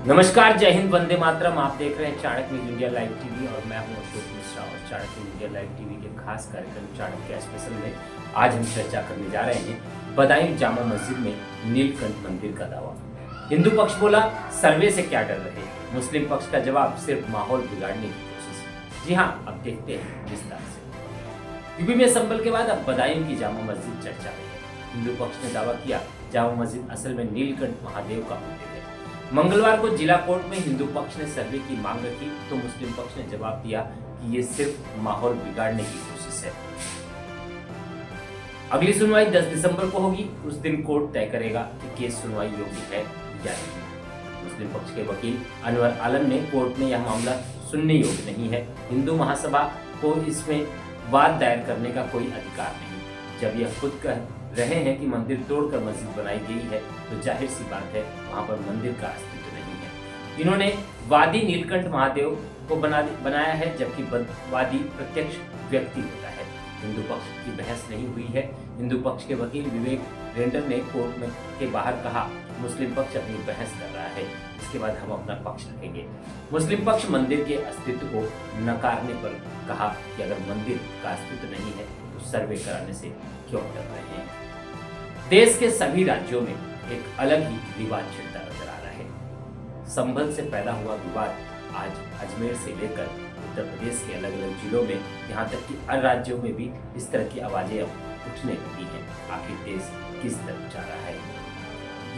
नमस्कार, जय हिंद, वंदे मातरम। आप देख रहे हैं Chanakya news India live TV और मैं हूं अशोक मिश्रा। और Chanakya news India live TV के खास कार्यक्रम चाणक्य स्पेशल में आज हम चर्चा करने जा रहे हैं बदायूं जामा मस्जिद में नीलकंठ मंदिर का दावा। हिंदू पक्ष बोला सर्वे से क्या डर रहे, मुस्लिम पक्ष का जवाब सिर्फ माहौल बिगाड़ने की कोशिश। जी हाँ, अब देखते हैं विस्तार से। यूपी में संभल के बाद अब बदायूं की जामा मस्जिद चर्चा में है। हिंदू पक्ष ने दावा किया जामा मस्जिद असल में नीलकंठ महादेव का मंदिर है। मंगलवार को जिला कोर्ट में हिंदू पक्ष ने सर्वे की मांग रखी तो मुस्लिम पक्ष ने जवाब दिया कि ये सिर्फ माहौल बिगाड़ने की कोशिश है। अगली सुनवाई 10 दिसंबर को होगी। उस दिन कोर्ट तय करेगा कि केस सुनवाई योग्य है या नहीं। मुस्लिम पक्ष के वकील अनवर आलम ने कोर्ट में यह मामला सुनने योग्य नहीं है। हिंदू महासभा को इसमें वाद दायर करने का कोई अधिकार नहीं। जब यह खुद कह रहे हैं कि मंदिर तोड़कर मस्जिद बनाई गई है तो जाहिर सी बात है वहां पर मंदिर का अस्तित्व नहीं है। इन्होंने वादी नीलकंठ महादेव को बनाया है, जबकि वादी प्रत्यक्ष व्यक्ति होता है। हिंदू पक्ष की बहस नहीं हुई है। हिंदू पक्ष के वकील विवेक रेंडर ने कोर्ट में के बाहर कहा, मुस्लिम पक्ष अपनी बहस कर रहा है, इसके बाद हम अपना पक्ष रखेंगे। मुस्लिम पक्ष मंदिर के अस्तित्व को नकारने पर कहा कि अगर मंदिर का अस्तित्व नहीं है तो सर्वे कराने से क्यों डर रहे हैं। देश के सभी राज्यों में एक अलग ही विवाद छिड़ता नजर आ रहा है। संभल से पैदा हुआ विवाद आज अजमेर से लेकर उत्तर प्रदेश के अलग अलग जिलों में, यहाँ तक कि अन्य राज्यों में भी इस तरह की आवाजें अब उठने लगी हैं। आखिर देश किस तरफ जा रहा है?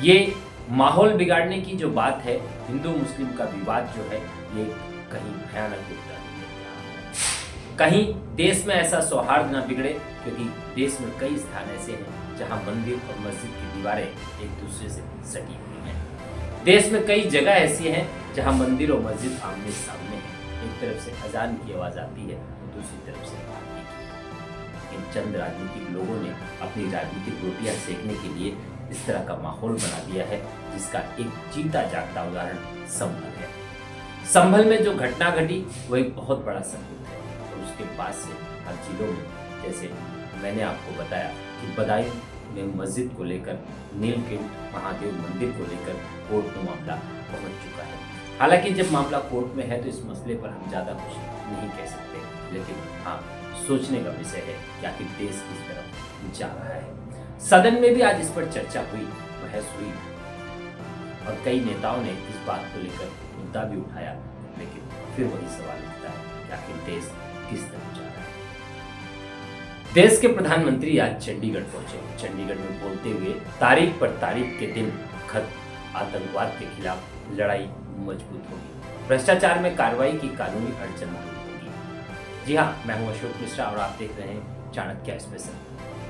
ये माहौल बिगाड़ने की जो बात है, हिंदू मुस्लिम का विवाद जो है, ये कहीं भयानक रूप धारण ले रहा है। कहीं देश में ऐसा सौहार्द न बिगड़े, क्योंकि देश में कई स्थान ऐसे हैं जहां मंदिर और मस्जिद की दीवारें एक दूसरे से सटी हुई हैं। देश में कई जगह ऐसी हैं जहां मंदिर और मस्जिद आमने सामने हैं। एक तरफ से अजान की आवाज आती है तो दूसरी तरफ से आरती की। लेकिन चंद राजनीतिक लोगों ने अपनी राजनीतिक रोटियां सेकने के लिए इस तरह का माहौल बना दिया है, जिसका एक जीता जागता उदाहरण संभल है। संभल में जो घटना घटी वो एक बहुत बड़ा सबूत है। और उसके बाद से हर जिलों में, जैसे मैंने आपको बताया कि बदायूं में मस्जिद को लेकर, नीलकंठ महादेव मंदिर को लेकर कोर्ट में मामला पहुंच चुका है। हालांकि जब मामला कोर्ट में है तो इस मसले पर हम ज्यादा कुछ नहीं कह सकते, लेकिन हाँ, सोचने का विषय है कि आखिर देश किस तरफ जा रहा है। सदन में भी आज इस पर चर्चा हुई, बहस हुई और कई नेताओं ने इस बात को लेकर मुद्दा भी उठाया, लेकिन फिर वही सवाल उठता है कि आखिर देश किस तरफ जा रहा है। देश के प्रधानमंत्री आज चंडीगढ़ पहुंचे। चंडीगढ़ में बोलते हुए तारीख पर तारीख के दिन खत्म, आतंकवाद के खिलाफ लड़ाई मजबूत होगी, भ्रष्टाचार में कार्रवाई की कानूनी अड़चन दूर होगी। जी हाँ, मैं हूं अशोक मिश्रा और आप देख रहे हैं चाणक्य स्पेशल।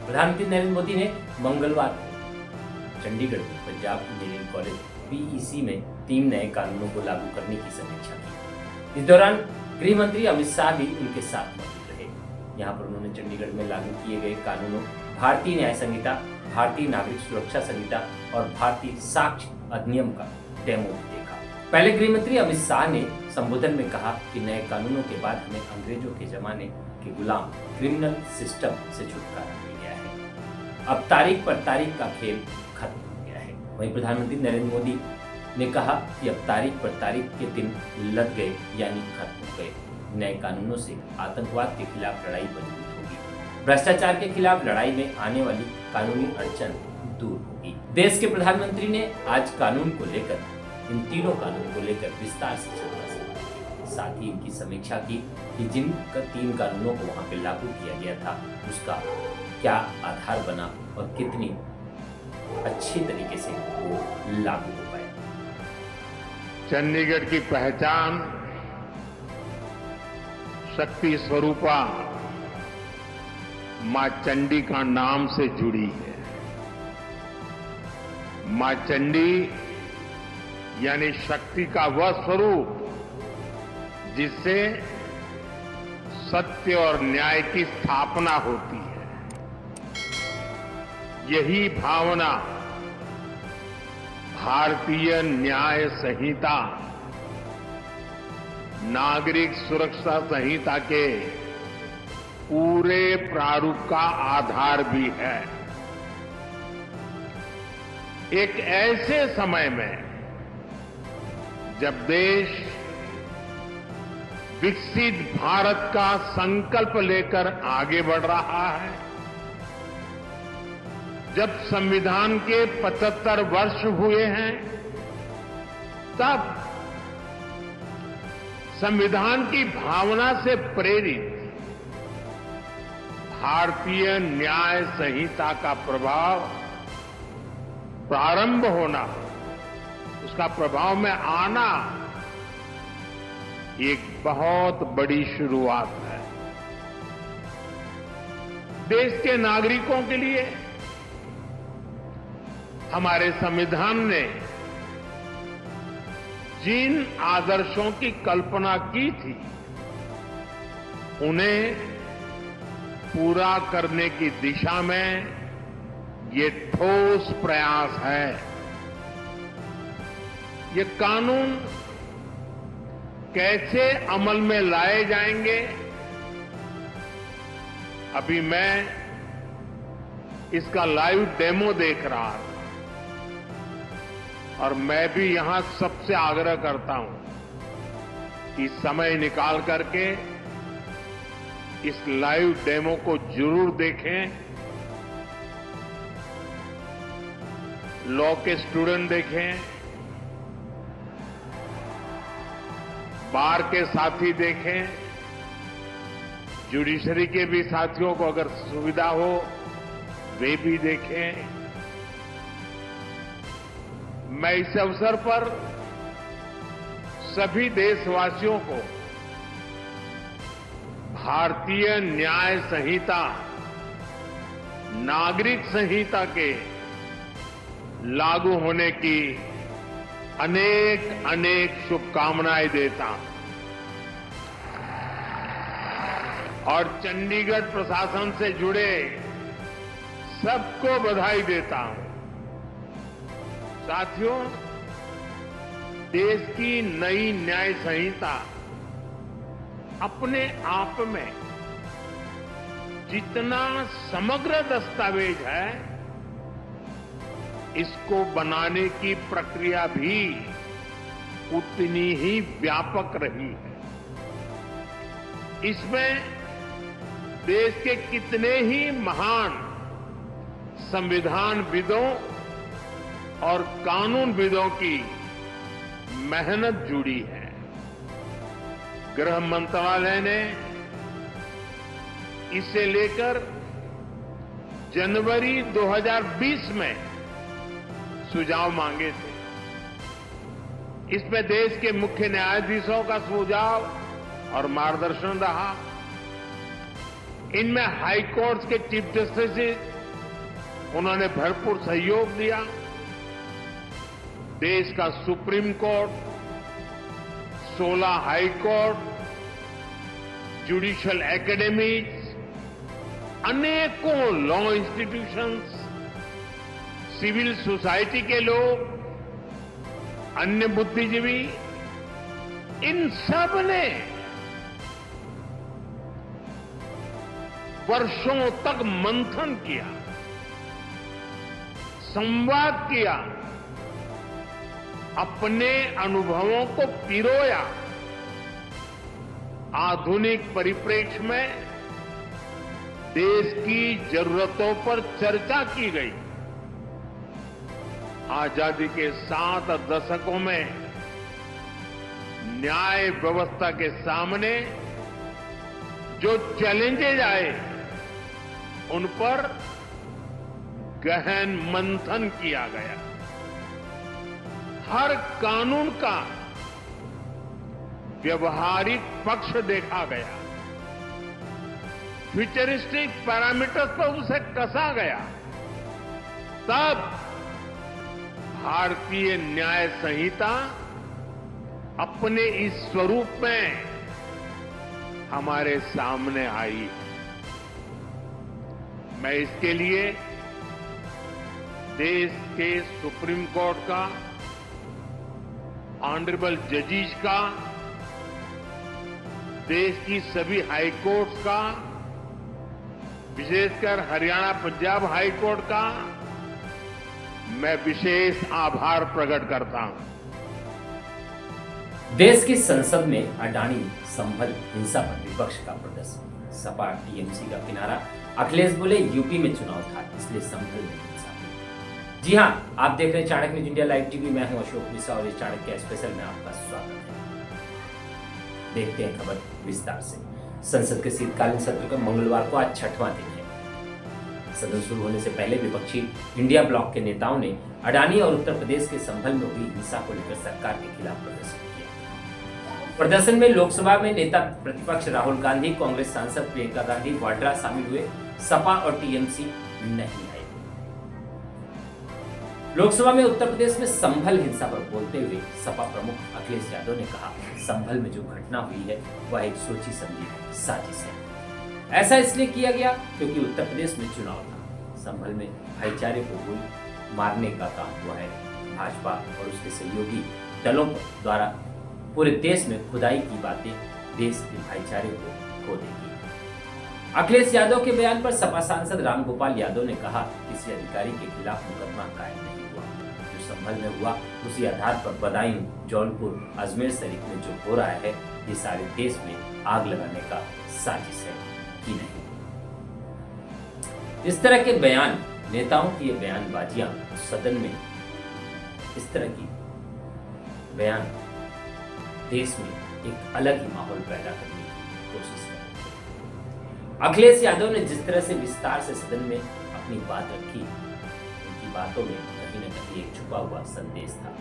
प्रधानमंत्री नरेंद्र मोदी ने मंगलवार को चंडीगढ़ में पंजाब इंजीनियरिंग कॉलेज PEC में 3 नए कानूनों को लागू करने की समीक्षा की। इस दौरान गृह मंत्री अमित शाह भी उनके साथ मौजूद रहे। यहाँ पर उन्होंने चंडीगढ़ में लागू किए गए कानूनों, भारतीय न्याय संहिता, भारतीय नागरिक सुरक्षा संहिता और भारतीय साक्ष्य अधिनियम का डेमो देखा। पहले गृह मंत्री अमित शाह ने संबोधन में कहा कि नए कानूनों के बाद हमें अंग्रेजों के जमाने के गुलाम क्रिमिनल सिस्टम से छुटकारा मिल गया है। अब तारीख पर तारीख का खेल खत्म हो गया है। वहीं प्रधानमंत्री नरेंद्र मोदी ने कहा कि अब तारीख पर तारीख के दिन लग गए, यानी खत्म हो गए। नए कानूनों से आतंकवाद के खिलाफ लड़ाई मजबूत होगी, भ्रष्टाचार के खिलाफ लड़ाई में आने वाली कानूनी अड़चन दूर होगी। देश के प्रधानमंत्री ने आज कानून को लेकर, इन तीनों कानून को लेकर विस्तार से चर्चा की। साथ ही इनकी समीक्षा की कि जिन 3 कानूनों को वहां पे लागू किया गया था उसका क्या आधार बना और कितनी अच्छी तरीके से वो लागू हो पाए। चंडीगढ़ की पहचान शक्ति स्वरूपा मां चंडी का नाम से जुड़ी है। मां चंडी यानी शक्ति का वह स्वरूप जिससे सत्य और न्याय की स्थापना होती है। यही भावना भारतीय न्याय संहिता, नागरिक सुरक्षा संहिता के पूरे प्रारूप का आधार भी है। एक ऐसे समय में जब देश विकसित भारत का संकल्प लेकर आगे बढ़ रहा है, जब संविधान के 75 वर्ष हुए हैं, तब संविधान की भावना से प्रेरित भारतीय न्याय संहिता का प्रभाव प्रारंभ होना, उसका प्रभाव में आना, एक बहुत बड़ी शुरुआत है। देश के नागरिकों के लिए हमारे संविधान ने जिन आदर्शों की कल्पना की थी, उन्हें पूरा करने की दिशा में ये ठोस प्रयास है। ये कानून कैसे अमल में लाए जाएंगे, अभी मैं इसका लाइव डेमो देख रहा था और मैं भी यहां सबसे आग्रह करता हूं कि समय निकाल करके इस लाइव डेमो को जरूर देखें। लॉ के स्टूडेंट देखें, बार के साथी देखें, जुडिशरी के भी साथियों को अगर सुविधा हो वे भी देखें। मैं इस अवसर पर सभी देशवासियों को भारतीय न्याय संहिता, नागरिक संहिता के लागू होने की अनेक अनेक शुभकामनाएं देता हूं और चंडीगढ़ प्रशासन से जुड़े सबको बधाई देता हूं। साथियों, देश की नई न्याय संहिता अपने आप में जितना समग्र दस्तावेज है, इसको बनाने की प्रक्रिया भी उतनी ही व्यापक रही है। इसमें देश के कितने ही महान संविधानविदों और कानूनविदों की मेहनत जुड़ी है। गृह मंत्रालय ने इसे लेकर जनवरी 2020 में सुझाव मांगे थे। इसमें देश के मुख्य न्यायाधीशों का सुझाव और मार्गदर्शन रहा। इनमें हाई कोर्ट के चीफ जस्टिस उन्होंने भरपूर सहयोग दिया। देश का supreme court, 16 high court, judicial academies, अनेकों लॉ इंस्टीट्यूशंस, सिविल सोसाइटी के लोग, अन्य बुद्धिजीवी, इन सब ने वर्षों तक मंथन किया, संवाद किया, अपने अनुभवों को पिरोया। आधुनिक परिप्रेक्ष्य में देश की जरूरतों पर चर्चा की गई। आजादी के 7 दशकों में न्याय व्यवस्था के सामने जो चैलेंजेज आए, उन पर गहन मंथन किया गया। हर कानून का व्यवहारिक पक्ष देखा गया, फ्यूचरिस्टिक पैरामीटर्स पर उसे कसा गया। तब भारतीय न्याय संहिता अपने इस स्वरूप में हमारे सामने आई। मैं इसके लिए देश के सुप्रीम कोर्ट का, ऑनरेबल जजेस का, देश की सभी हाई कोर्ट्स का, विशेषकर हरियाणा पंजाब हाई कोर्ट का मैं विशेष आभार प्रकट करता हूं। देश की संसद में अडानी संभल हिंसा पर विपक्ष का प्रदर्शन, सपा टीएमसी का किनारा। अखिलेश बोले यूपी में चुनाव था इसलिए संभल में हिंसा हुई। जी हां, आप देख रहे हैं Chanakya news India live TV. मैं हूं अशोक मिश्रा और इस चाणक्य स्पेशल में आपका स्वागत है। देखते हैं खबर विस्तार से। संसद के शीतकालीन सत्र का मंगलवार को आज 6वां दिन है। सदन शुरू होने से पहले विपक्षी इंडिया ब्लॉक के नेताओं ने अडानी और उत्तर प्रदेश के संभल में हुई हिंसा को लेकर सरकार के खिलाफ प्रदर्शन किया। प्रदर्शन में लोकसभा में नेता प्रतिपक्ष राहुल गांधी, कांग्रेस सांसद प्रियंका गांधी वाड्रा शामिल हुए। सपा और टीएमसी नहीं आए। लोकसभा में उत्तर प्रदेश में संभल हिंसा पर बोलते हुए सपा प्रमुख अखिलेश यादव ने कहा, संभल में जो घटना हुई है वह एक सोची समझी साजिश है। ऐसा इसलिए किया गया क्योंकि उत्तर प्रदेश में चुनाव था। संभल में भाईचारे को गोली मारने का काम हुआ है। भाजपा और उसके सहयोगी दलों द्वारा पूरे देश में खुदाई की बातें देश के भाईचारे को खो देगी। अखिलेश यादव के बयान पर सपा सांसद रामगोपाल यादव ने कहा, किसी अधिकारी के खिलाफ मुकदमा कायम नहीं हुआ। जो संभल में हुआ उसी आधार पर बदायूं, जौनपुर, अजमेर शरीफ में जो हो रहा है ये सारे देश में आग लगाने का साजिश है कि नहीं। इस तरह के बयान, नेताओं की ये बयानबाजियां सदन में, इस तरह की बयान देश में एक अलग ही माहौल पैदा करने की कोशिश कर रहे हैं। अखिलेश यादव ने जिस तरह से विस्तार से सदन में अपनी बात रखी, उनकी बातों में कहीं न कहीं एक छुपा हुआ संदेश था।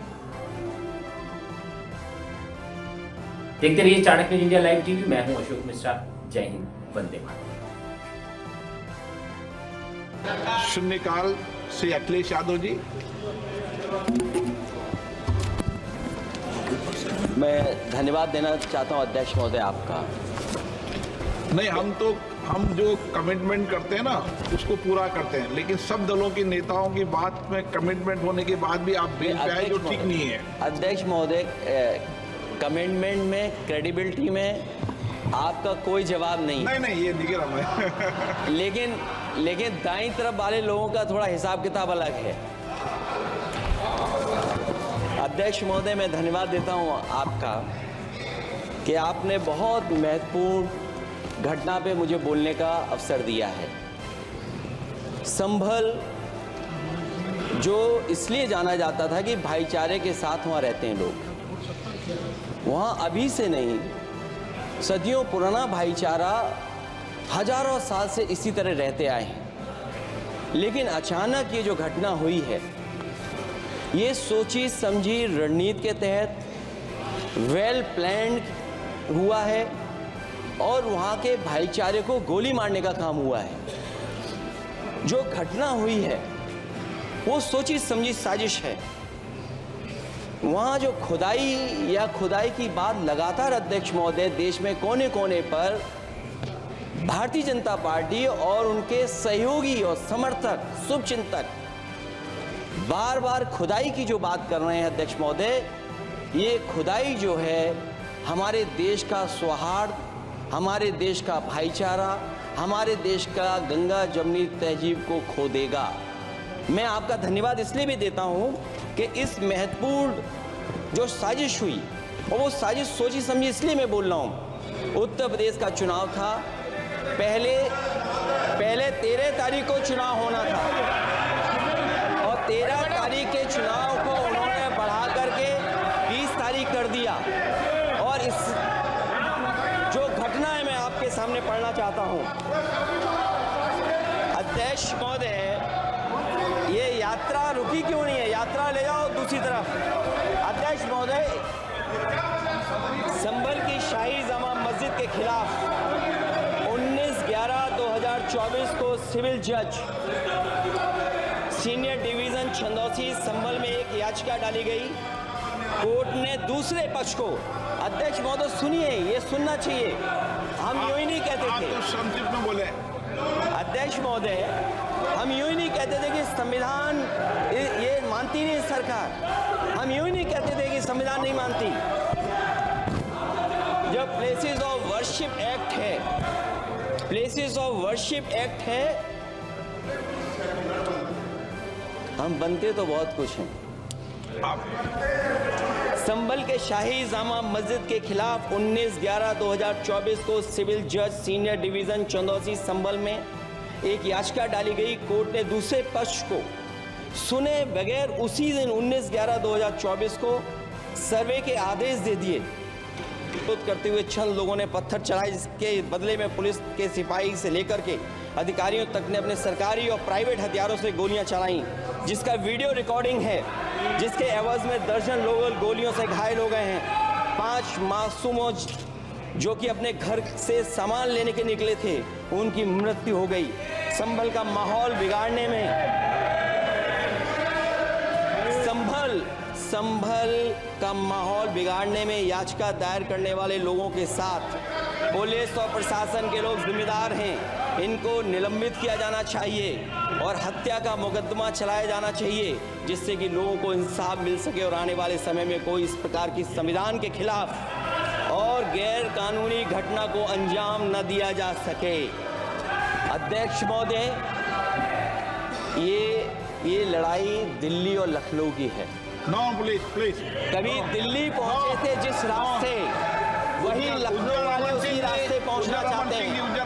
देखते रहिए Chanakya news India live TV. मैं हूं अशोक मिश्रा। जय हिंद, वंदे मातरम। शून्यकाल श्री अखिलेश यादव जी। मैं धन्यवाद देना चाहता हूं अध्यक्ष महोदय आपका। नहीं, हम जो कमिटमेंट करते हैं ना उसको पूरा करते हैं, लेकिन सब दलों के नेताओं की बात में कमिटमेंट होने के बाद भी आप बेल पे आए जो ठीक नहीं है। अध्यक्ष महोदय, कमिटमेंट में, क्रेडिबिलिटी में आपका कोई जवाब नहीं। नहीं ये दिख रहा है। लेकिन दाईं तरफ वाले लोगों का थोड़ा हिसाब किताब अलग है। अध्यक्ष महोदय, मैं धन्यवाद देता हूं आपका कि आपने बहुत महत्वपूर्ण घटना पे मुझे बोलने का अवसर दिया है। संभल जो इसलिए जाना जाता था कि भाईचारे के साथ वहाँ रहते हैं लोग, वहाँ अभी से नहीं, सदियों पुराना भाईचारा हजारों साल से इसी तरह रहते आए हैं। लेकिन अचानक ये जो घटना हुई है, ये सोची समझी रणनीति के तहत वेल प्लान्ड हुआ है और वहाँ के भाईचारे को गोली मारने का काम हुआ है। जो घटना हुई है वो सोची समझी साजिश है। वहाँ जो खुदाई की बात लगातार अध्यक्ष महोदय देश में कोने कोने पर भारतीय जनता पार्टी और उनके सहयोगी और समर्थक, शुभचिंतक बार बार खुदाई की जो बात कर रहे हैं अध्यक्ष महोदय, ये खुदाई जो है हमारे देश का सौहार्द, हमारे देश का भाईचारा, हमारे देश का गंगा जमुनी तहजीब को खो देगा। मैं आपका धन्यवाद इसलिए भी देता हूं कि इस महत्वपूर्ण जो साजिश हुई, और वो साजिश सोची समझी इसलिए मैं बोल रहा हूं। उत्तर प्रदेश का चुनाव था, पहले 13 तारीख को चुनाव होना था और 13 तारीख के चुनाव को उन्होंने बढ़ा करके 20 तारीख कर दिया। और इस जो घटना है मैं आपके सामने पढ़ना चाहता हूं। अध्यक्ष महोदय, ये यात्रा रुकी क्यों नहीं है? यात्रा ले जाओ दूसरी तरफ। अध्यक्ष महोदय, संभल की शाही जामा मस्जिद के खिलाफ 19/11/2024 को सिविल जज सीनियर डिवीजन छंदौसी संभल में एक याचिका डाली गई। कोर्ट ने दूसरे पक्ष को, अध्यक्ष महोदय सुनिए, ये सुनना चाहिए, हम यूं ही नहीं कहते थे। आप तो संक्षिप्त में बोले। अध्यक्ष महोदय, हम यूं ही नहीं कहते थे कि संविधान ये मानती नहीं सरकार। हम यूं ही नहीं कहते थे कि संविधान नहीं मानती। जब प्लेसेस ऑफ वर्शिप एक्ट है, प्लेसेस ऑफ वर्शिप एक्ट है, हम बनते तो बहुत कुछ हैं। संभल के शाही जामा मस्जिद के खिलाफ 19/11/2024 को सिविल जज सीनियर डिवीजन चंदौसी संभल में एक याचिका डाली गई। कोर्ट ने दूसरे पक्ष को सुने बगैर उसी दिन 19/11/2024 को सर्वे के आदेश दे दिए। विरोध करते हुए चंद लोगों ने पत्थर चलाए, जिसके बदले में पुलिस के सिपाही से लेकर के अधिकारियों तक ने अपने सरकारी और प्राइवेट हथियारों से गोलियां चलाईं, जिसका वीडियो रिकॉर्डिंग है, जिसके एवज में दर्जन लोग गोलियों से घायल हो गए हैं। 5 मासूमों जो कि अपने घर से सामान लेने के निकले थे, उनकी मृत्यु हो गई। संभल का माहौल बिगाड़ने में संभल का माहौल बिगाड़ने में याचिका दायर करने वाले लोगों के साथ पुलिस और प्रशासन के लोग जिम्मेदार हैं। इनको निलंबित किया जाना चाहिए और हत्या का मुकदमा चलाया जाना चाहिए, जिससे कि लोगों को इंसाफ मिल सके और आने वाले समय में कोई इस प्रकार की संविधान के खिलाफ और गैर कानूनी घटना को अंजाम न दिया जा सके। अध्यक्ष महोदय, ये लड़ाई दिल्ली और लखनऊ की है। नो प्लीज कभी दिल्ली पहुंचे थे जिस रास्ते, वही लखनऊ वाले उसी रास्ते पहुंचना चाहते हैं।